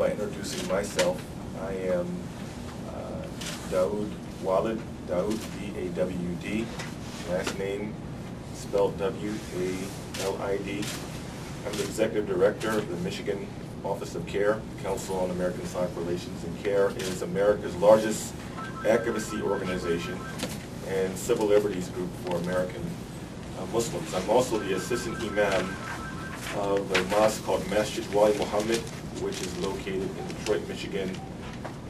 By introducing myself, I am Daoud Walid, Daoud, D-A-W-D, last name spelled W-A-L-I-D. I'm the Executive Director of the Michigan Office of CAIR, Council on American-Islamic Relations, and CAIR is America's largest advocacy organization and civil liberties group for American Muslims. I'm also the Assistant Imam of a mosque called Masjid Wali Muhammad, which is located in Detroit, Michigan.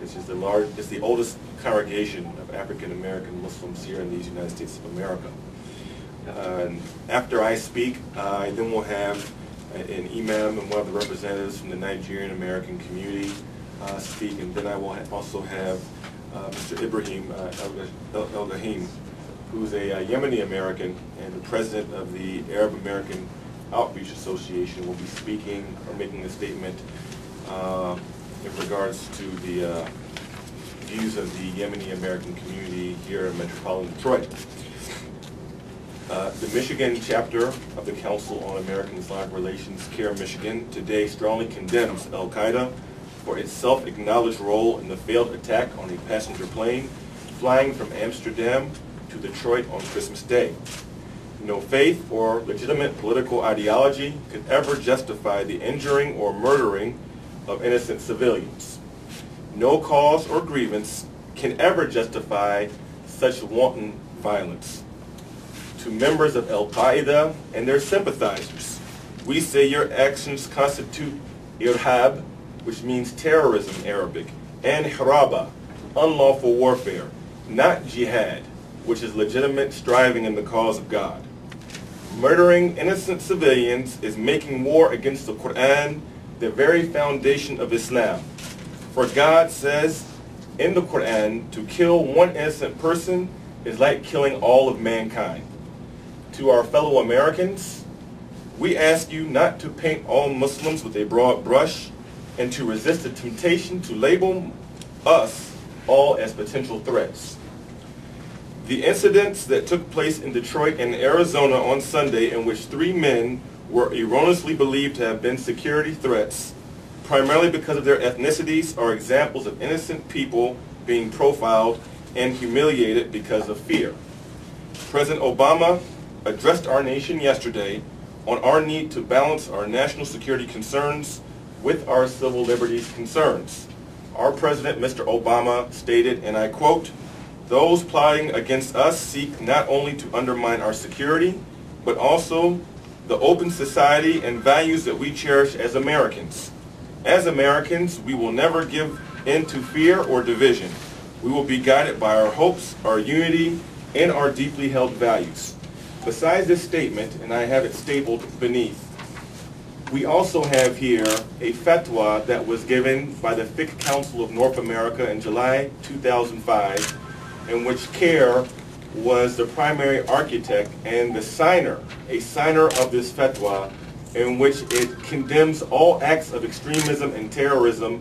It's the oldest congregation of African American Muslims here in these United States of America. After I speak, I then will have an imam and one of the representatives from the Nigerian American community speak, and then I will also have Mr. Ibrahim El-Gahim, who's a Yemeni American and the president of the Arab American Outreach Association, will be speaking or making a statement in regards to the views of the Yemeni American community here in metropolitan Detroit. The Michigan chapter of the Council on American-Islamic Relations, CAIR Michigan, today strongly condemns Al-Qaeda for its self-acknowledged role in the failed attack on a passenger plane flying from Amsterdam to Detroit on Christmas Day. No faith or legitimate political ideology could ever justify the injuring or murdering of innocent civilians. No cause or grievance can ever justify such wanton violence. To members of Al-Qaeda and their sympathizers, we say your actions constitute irhab, which means terrorism in Arabic, and haraba, unlawful warfare, not jihad, which is legitimate striving in the cause of God. Murdering innocent civilians is making war against the Quran, the very foundation of Islam. For God says in the Quran, to kill one innocent person is like killing all of mankind. To our fellow Americans, we ask you not to paint all Muslims with a broad brush and to resist the temptation to label us all as potential threats. The incidents that took place in Detroit and Arizona on Sunday, in which 3 men were erroneously believed to have been security threats, primarily because of their ethnicities, are examples of innocent people being profiled and humiliated because of fear. President Obama addressed our nation yesterday on our need to balance our national security concerns with our civil liberties concerns. Our President, Mr. Obama, stated, and I quote, "Those plotting against us seek not only to undermine our security, but also the open society and values that we cherish as Americans. As Americans, we will never give in to fear or division. We will be guided by our hopes, our unity, and our deeply held values." Besides this statement, and I have it stapled beneath, we also have here a fatwa that was given by the Fiqh Council of North America in July 2005, in which CAIR was the primary architect and the signer, a signer of this fatwa, in which it condemns all acts of extremism and terrorism,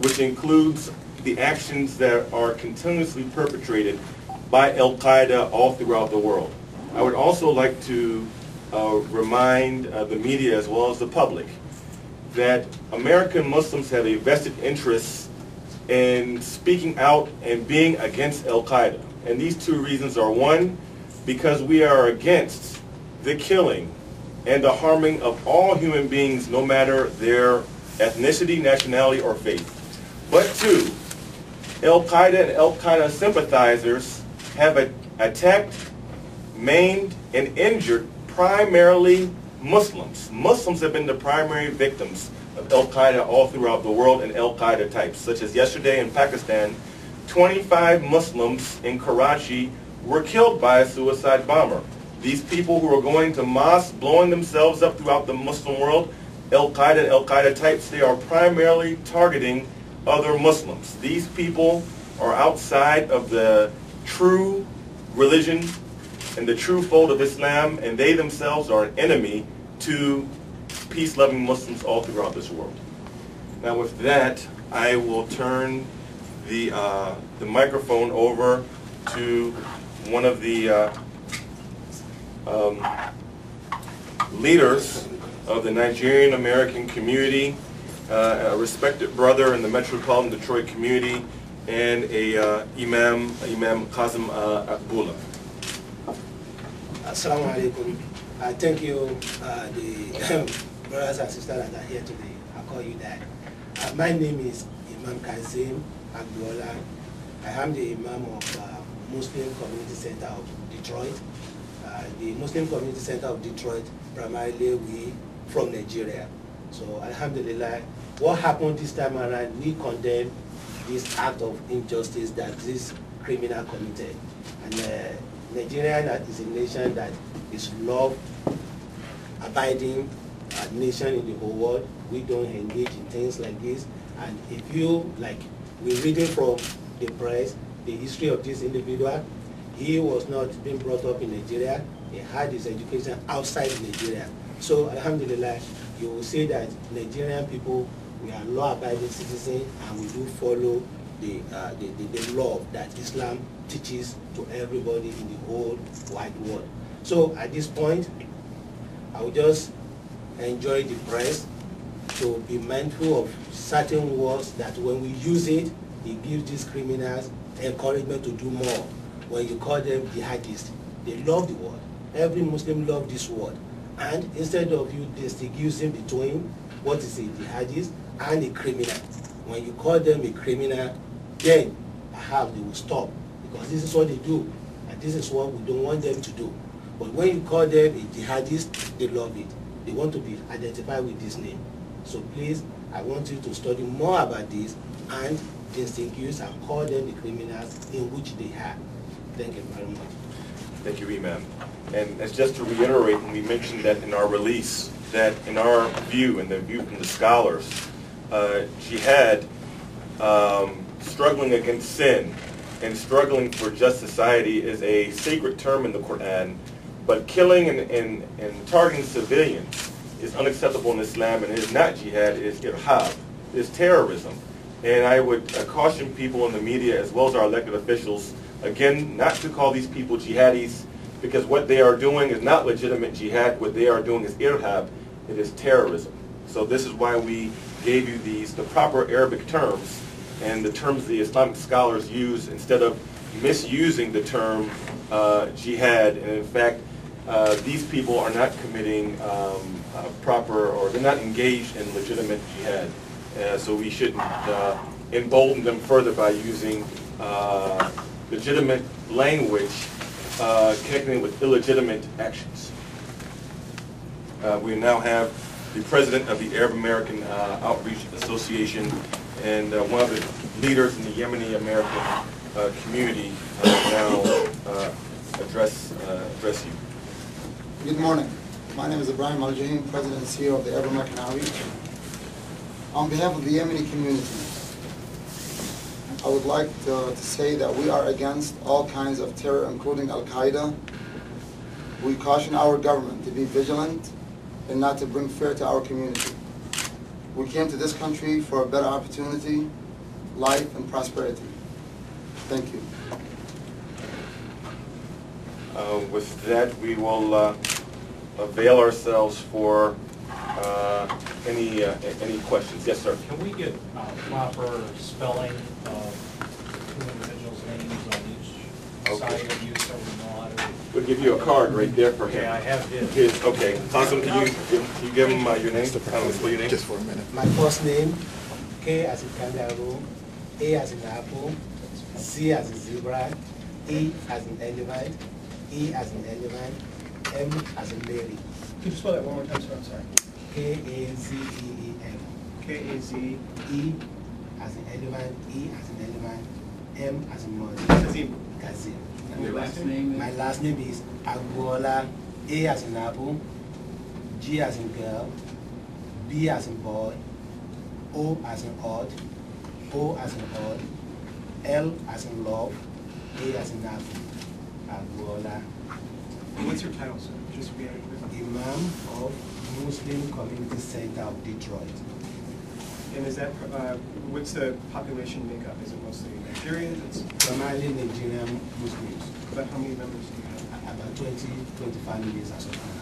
which includes the actions that are continuously perpetrated by Al-Qaeda all throughout the world. I would also like to remind the media as well as the public that American Muslims have a vested interest in speaking out and being against Al-Qaeda. And these 2 reasons are: 1, because we are against the killing and the harming of all human beings, no matter their ethnicity, nationality, or faith. But 2, Al-Qaeda and Al-Qaeda sympathizers have attacked, maimed, and injured primarily Muslims. Muslims have been the primary victims of Al-Qaeda all throughout the world, and Al-Qaeda types, such as yesterday in Pakistan, 25 Muslims in Karachi were killed by a suicide bomber. These people who are going to mosques, blowing themselves up throughout the Muslim world, Al-Qaeda and Al-Qaeda types, they are primarily targeting other Muslims. These people are outside of the true religion and the true fold of Islam, and they themselves are an enemy to peace-loving Muslims all throughout this world. Now with that, I will turn the microphone over to one of the leaders of the Nigerian American community, a respected brother in the metropolitan Detroit community, and Imam Qasim Akbullah. Assalamu alaikum. Thank you, the brothers and sisters that are here today. I call you that. My name is Imam Qasim Akbullah. I am the Imam of Muslim Community Center of Detroit. The Muslim Community Center of Detroit, primarily we from Nigeria. So Alhamdulillah, what happened this time around, we condemn this act of injustice that this criminal committed. And Nigeria is a nation that is law-abiding nation in the whole world. We don't engage in things like this. And if you, like, we're reading from the press, the history of this individual, he was not being brought up in Nigeria. He had his education outside Nigeria. So Alhamdulillah, you will say that Nigerian people, we are law-abiding citizens and we do follow the law that Islam teaches to everybody in the whole wide world. So at this point, I will just enjoy the press to be mindful of certain words that when we use it, it gives these criminals encouragement to do more. When you call them jihadists, they love the word. Every Muslim loves this word. And instead of you distinguishing between what is a jihadist and a criminal, when you call them a criminal, then perhaps they will stop, because this is what they do, and this is what we don't want them to do. But when you call them a jihadist, they love it. They want to be identified with this name. So please, I want you to study more about this and distinguish and call them the criminals in which they are. Thank you very much. Thank you, Imam. And it's just to reiterate, when we mentioned that in our release, that in our view, and the view from the scholars, jihad, struggling against sin and struggling for just society, is a sacred term in the Quran, but killing and targeting civilians is unacceptable in Islam, and it is not jihad, it is irhab, it is terrorism. And I would caution people in the media as well as our elected officials, again, not to call these people jihadis, because what they are doing is not legitimate jihad. What they are doing is irhab, it is terrorism. So this is why we gave you the proper Arabic terms, and the terms the Islamic scholars use, instead of misusing the term jihad. And in fact, these people are not committing proper, or they're not engaged in legitimate jihad. So we shouldn't embolden them further by using legitimate language connecting with illegitimate actions. We now have the president of the Arab American Outreach Association and one of the leaders in the Yemeni American community now address you. Good morning. My name is Ibrahim Al-Jahim, President and CEO of the Arab American Outreach. On behalf of the Yemeni community, I would like to say that we are against all kinds of terror, including Al-Qaeda. We caution our government to be vigilant and not to bring fear to our community. We came to this country for a better opportunity, life, and prosperity. Thank you. With that, we will avail ourselves for any questions. Yes, sir. Can we get proper spelling of two individuals' names on each side of you, so we know how to? We'll give you a card right there for him. Yeah, I have his. Okay. Qasim, can you give him your name? Spell your name. Just for a minute. My first name, K as in kangaroo, A as in apple, Z as in zebra, E as in elephant, E as in elephant, M as in Mary. Can you spell that one more time, sir? I'm sorry. K-A-Z-E-E-M. K-A-Z. E as in elephant, E as in elephant, M as in mother. Kazim. Kazim. And your last name? My last name is Agbola. A as in apple, G as in girl, B as in boy, O as in odd, O as in odd, L as in love, A as in apple. Agbola. And what's your title, sir? Just be Imam of Muslim Community Center of Detroit. And is that, what's the population makeup? Is it mostly Nigerians? It's Primarily Nigerian Muslims. about how many members do you have? About 20 families as of now.